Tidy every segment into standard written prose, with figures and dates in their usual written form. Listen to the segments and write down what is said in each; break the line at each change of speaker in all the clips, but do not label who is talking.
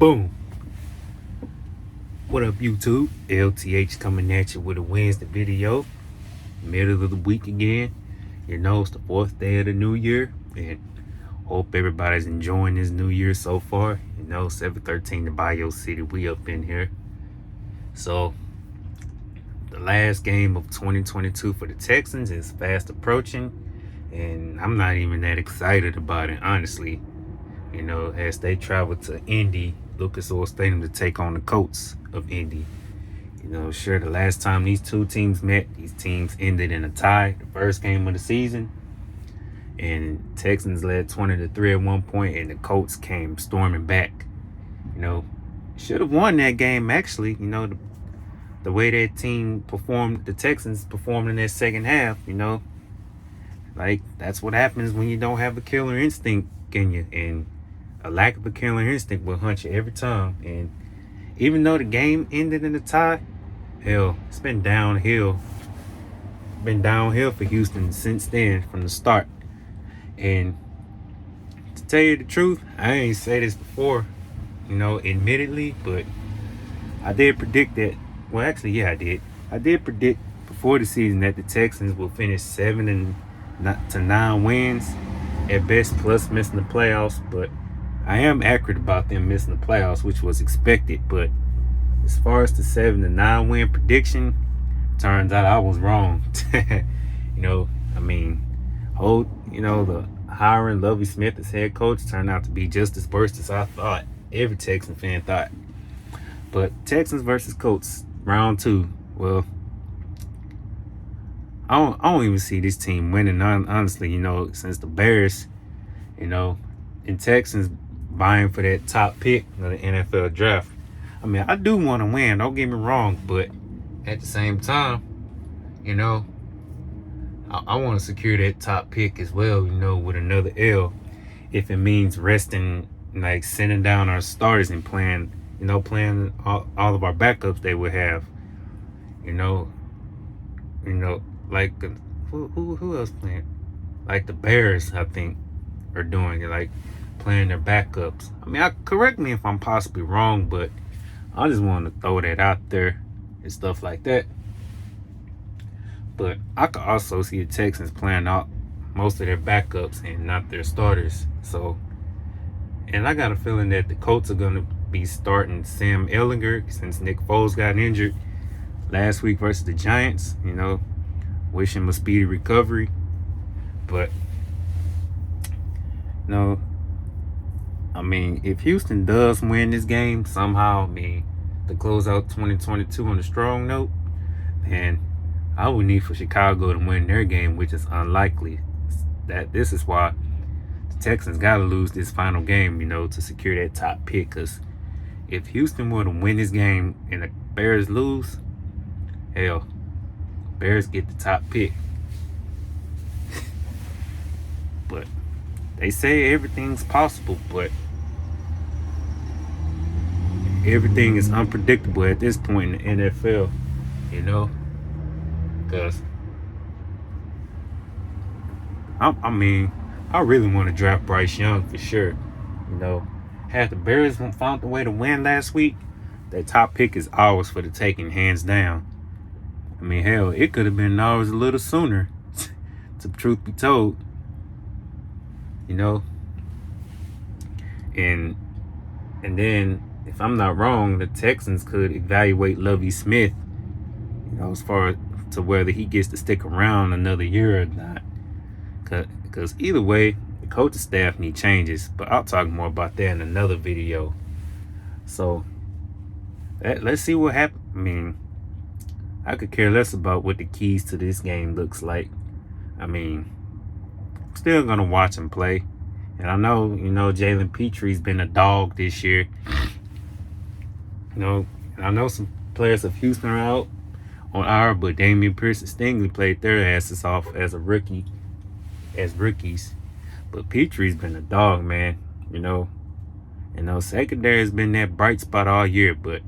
Boom. What up, YouTube? LTH coming at you with a Wednesday video. Middle of the week again. You know, it's the 4th day of the new year. And hope everybody's enjoying this new year so far. You know, 713 to Bio City. We up in here. So, the last game of 2022 for the Texans is fast approaching. And I'm not even that excited about it, honestly. You know, as they travel to Indy, Lucas Oil Stadium, to take on the Colts of Indy. You know, sure, the last time these two teams met, these teams ended in a tie, the first game of the season. And Texans led 20-3 at one point, and the Colts came storming back. You know, should have won that game, actually. You know, the way that team performed, the Texans performed in their second half, you know. Like, that's what happens when you don't have a killer instinct in you. And a lack of a killer instinct will hunt you every time. And even though the game ended in a tie, hell, it's been downhill. Been downhill for Houston since then, from the start. And to tell you the truth, I ain't say this before, you know, admittedly, but I did predict that. Well, actually, yeah, I did. I did predict before the season that the Texans will finish 7 to 9 wins at best, plus missing the playoffs. But I am accurate about them missing the playoffs, which was expected. But as far as the 7 to 9 win prediction, turns out I was wrong. You know, I mean, the hiring Lovie Smith as head coach turned out to be just as worse as I thought. Every Texan fan thought. But Texans versus Colts, round 2. Well, I don't even see this team winning, honestly, you know, since the Bears, you know, and Texans vying for that top pick of the NFL draft. I mean, I do want to win, don't get me wrong, but at the same time, you know, I want to secure that top pick as well, you know, with another L, if it means resting, like sending down our starters and playing all of our backups they would have, you know, like who else playing? Like the Bears, I think, are doing it, like playing their backups. I mean, correct me if I'm possibly wrong, but I just wanted to throw that out there and stuff like that. But I could also see the Texans playing out most of their backups and not their starters. So, and I got a feeling that the Colts are going to be starting Sam Ehlinger since Nick Foles got injured last week versus the Giants. You know, wish him a speedy recovery. But, no, I mean, if Houston does win this game somehow, I mean, to close out 2022 on a strong note, then I would need for Chicago to win their game, which is unlikely. This is why the Texans got to lose this final game, you know, to secure that top pick. Because if Houston were to win this game and the Bears lose, hell, Bears get the top pick. But they say everything's possible, but everything is unpredictable at this point in the NFL, you know, because I mean, I really want to draft Bryce Young for sure. You know, had the Bears found a way to win last week, that top pick is ours for the taking, hands down. I mean, hell, it could have been ours a little sooner, to truth be told. You know, and then, if I'm not wrong, the Texans could evaluate Lovie Smith, you know, as far to whether he gets to stick around another year or not. Because either way, the coaching staff need changes. But I'll talk more about that in another video. So, let's see what happens. I mean, I could care less about what the keys to this game looks like. I mean, I'm still going to watch him play. And I know, you know, Jalen Petre's been a dog this year. You know, I know some players of Houston are out on IR, but Damian Pierce and Stingley played their asses off as rookies. But Petre's been a dog, man. You know, secondary has been that bright spot all year, but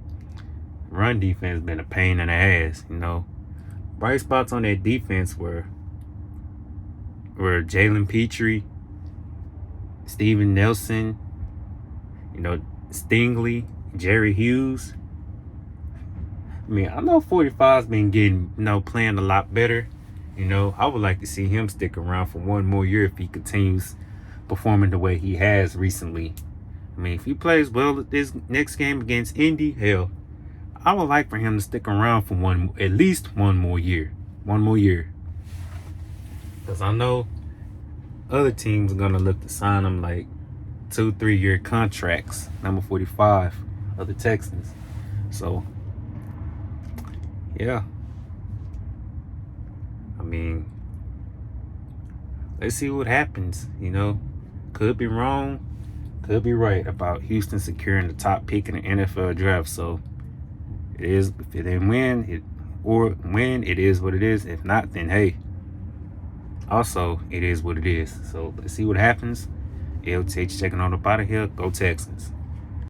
run defense has been a pain in the ass. You know, bright spots on that defense were Jalen Petre, Steven Nelson, you know, Stingley, Jerry Hughes. I mean, I know 45's been getting, playing a lot better. I would like to see him stick around for one more year if he continues performing the way he has recently. I mean, if he plays well at this next game against Indy, hell, I would like for him to stick around for at least one more year. One more year. Because I know other teams are going to look to sign him like 2-3 year contracts. Number 45 of the Texans. So, yeah. I mean, let's see what happens. Could be wrong, could be right about Houston securing the top pick in the NFL draft. So it is. If they didn't win, it is what it is. If not, then hey, also it is what it is. So let's see what happens. LTH checking on up out of here. Go Texans.